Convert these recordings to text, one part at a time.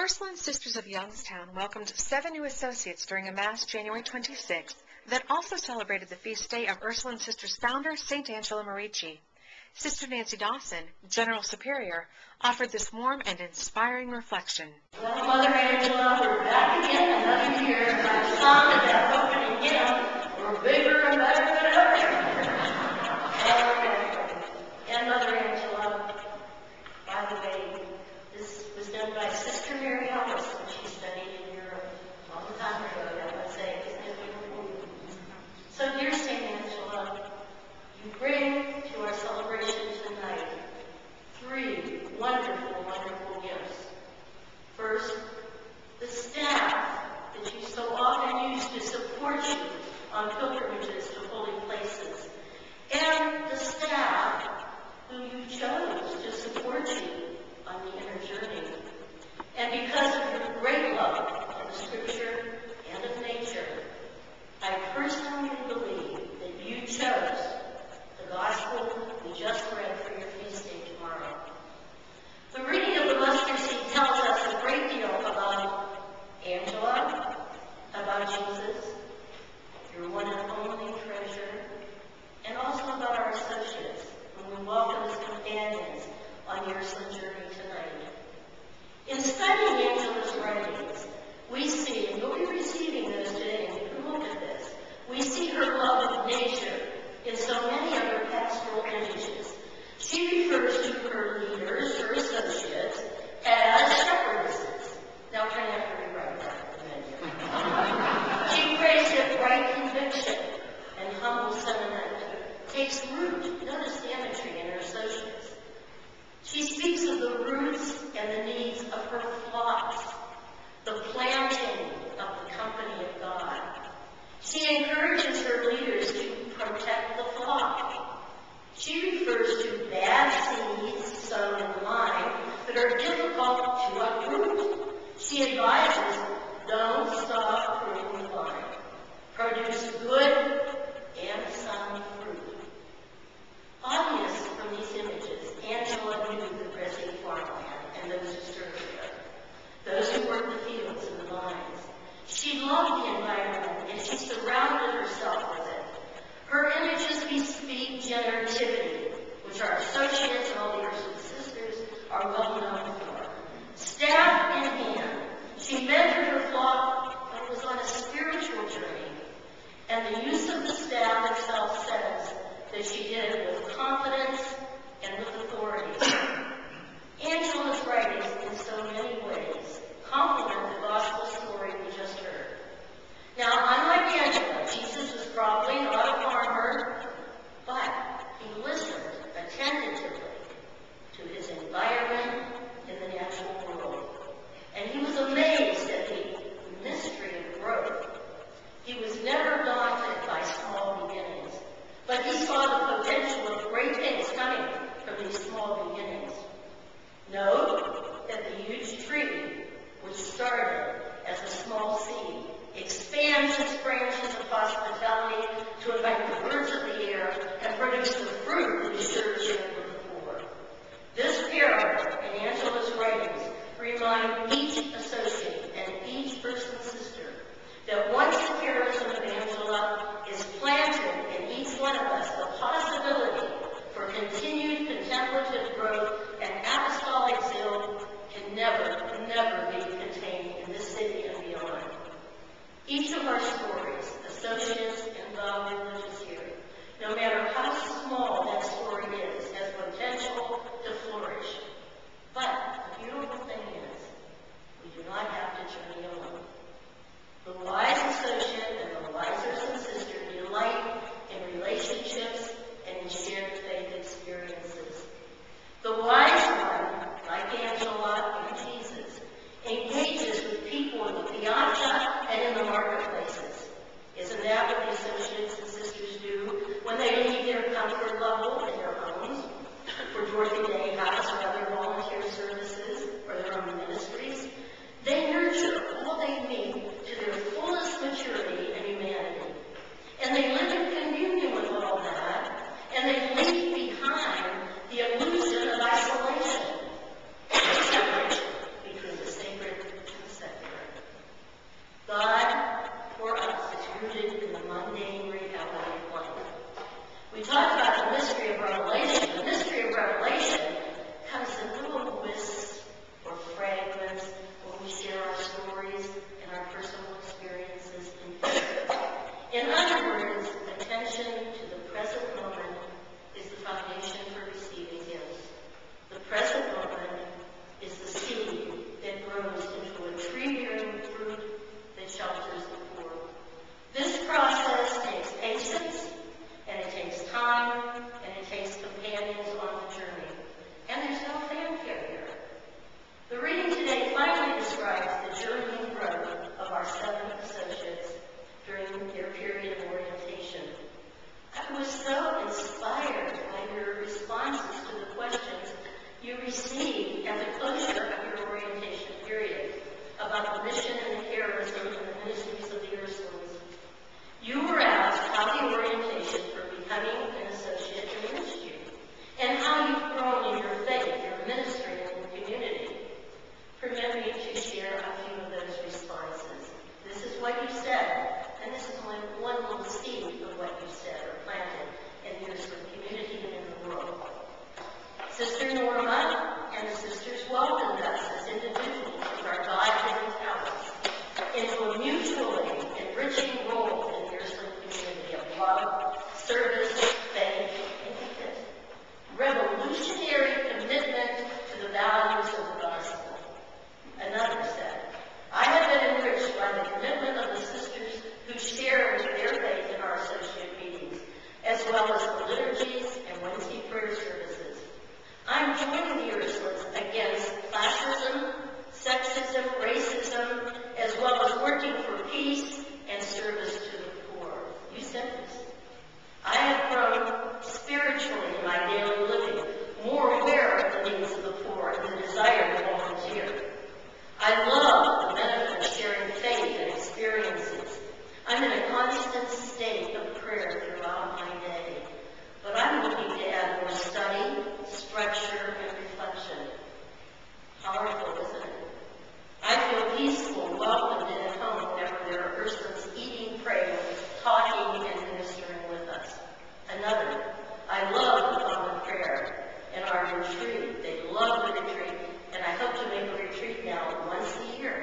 Ursuline Sisters of Youngstown welcomed 7 new associates during a Mass January 26th that also celebrated the feast day of Ursuline Sisters founder, St. Angela Merici. Sister Nancy Dawson, General Superior, offered this warm and inspiring reflection. Well, Mother Angela, we're back again another year, and I saw that opening hymn, we're bigger and better than ever. And Mother Angela, by the way, this was done by Sister Merici when she studied in Europe a long time ago, I would say. So, dear St. Angela, you bring to our celebration tonight 3 wonderful, wonderful gifts. First, the staff that you so often use to support you on pilgrimages to holy places, and the staff who you chose to support you on the inner journey. And because of your great love of the Scripture and of nature, I personally believe that you chose the Gospel we just read for your feast day tomorrow. The reading of the mustard seed tells us a great deal about Angela, about Jesus, your one and only treasure, and also about our associates when we welcome as companions on the Ursuline journey tonight. In studying Angela's writings, we see, and you'll be receiving those today, and you can look at this, we see her love of nature in so many of her pastoral images. She refers to her leaders, her associates, as shepherdesses. Now, I'm going to have to rewrite that. She prays that right conviction and humble sentiment takes root. Notice the imagery in her associates. She speaks of the roots and the needs of her flocks, the planting of the company of God. She encourages her leaders to protect the flock. She refers to bad seeds sown in line that are difficult to uproot. She advises, don't stop pruning the vine. Produce good and sound fruit. Obvious from these images, Angela knew the Merici farmland and those who served there, those who worked the fields and the vines. She loved the environment, and she surrounded herself with it. Her images bespeak generativity, which our associates and all the Ursuline sisters are well known for. Staff in hand, she mentored her flock when it was on a spiritual journey, and the use of the staff itself says that she did it with confidence and with authority. Angela's writings, in so many ways, complement the gospel story we just heard. Now, unlike Angela, Jesus was probably not a farmer, but he listened attentively to his environment in the natural world. And he was amazed at the mystery of growth. He was never daunted by small beginnings, but he saw the potential of great things coming from these small beginnings. Note that the huge tree, which started as a small seed, expands its branches of hospitality to invite the birds of the air and produce the fruit that is sure to share with the poor. This parable in Angela's writings remind each associate and each Ursuline sister that once the charism of Angela is planted in each one of us, the possibility for continued contemplative growth and apostolic zeal can never, never be contained in this city and beyond. Each of our stories, associates and religious here, no matter how small that story is, has potential to flourish. But the beautiful thing is, about the mission and the charism and the ministries of the Ursulines. You were asked how the orientation for becoming an associate enriched you, and how you've grown in your faith, your ministry, and your community. Permit me to share a few of those responses. This is what you said, and this is one little seed of what you said or planted in the Ursuline community and in the world. Sister Norma and the sisters welcomed us as individuals with our God-given talents into a mutually enriching role in the Ursuline community of love, service, faith, and faith. Revolutionary commitment to the values of the gospel. Another said, I have been enriched by the commitment of the sisters who share their faith in our associate meetings, as well as the liturgies and Wednesday prayer services. I'm joining the Ursulines against classism, sexism, racism, as well as working for peace and service to the poor. You said this. I have grown spiritually in my daily living, more aware of the needs of the poor and the desire to volunteer. I love the benefit of sharing faith and experiences. I'm in a constant state of prayer throughout my day, but I'm looking to add more study, structure, and reflection. Powerful, isn't it? I feel peaceful, welcomed, and at home whenever there are persons eating, praying, talking, and ministering with us. Another, I love the common prayer and our retreat. They love the retreat, and I hope to make a retreat now once a year.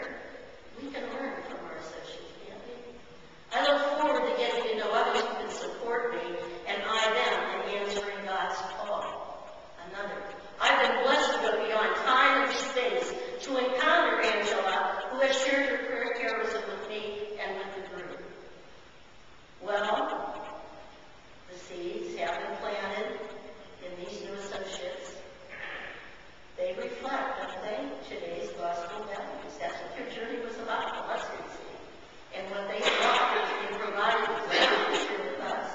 We can learn from our associates, can't we? I look forward to getting to know others who can support me, and I them in answering God's call. Another, I've been blessed to go beyond time and space to encounter Angela, who has shared her prayer charism with me and with the group. Well, the seeds have been planted in these new associates. They reflect, don't they, today's gospel values. That's what their journey was about, the mustard seed. And what they offered and provided to share with us.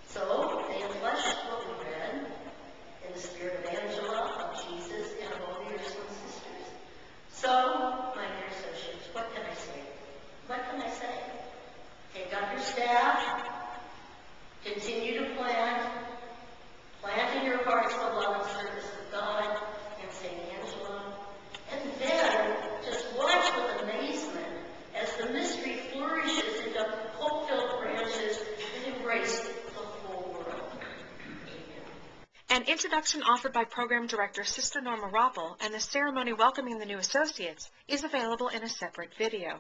So they fleshed what we read in the spirit of Angela, of Jesus, and of all the Ursuline sisters. So, my dear associates, what can I say? What can I say? Take up your staff, continue to plant in your hearts the love and service of God and St. Angela, and then just watch with amazement as the mystery flourishes into hope-filled branches that embrace the whole world. Amen. An introduction offered by Program Director Sister Norma Roppel and the ceremony welcoming the new associates is available in a separate video.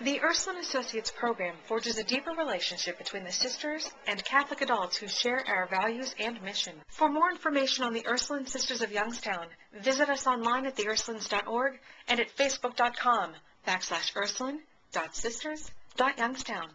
The Ursuline Associates program forges a deeper relationship between the sisters and Catholic adults who share our values and mission. For more information on the Ursuline Sisters of Youngstown, visit us online at theursulines.org and at facebook.com/ursuline.sisters.youngstown.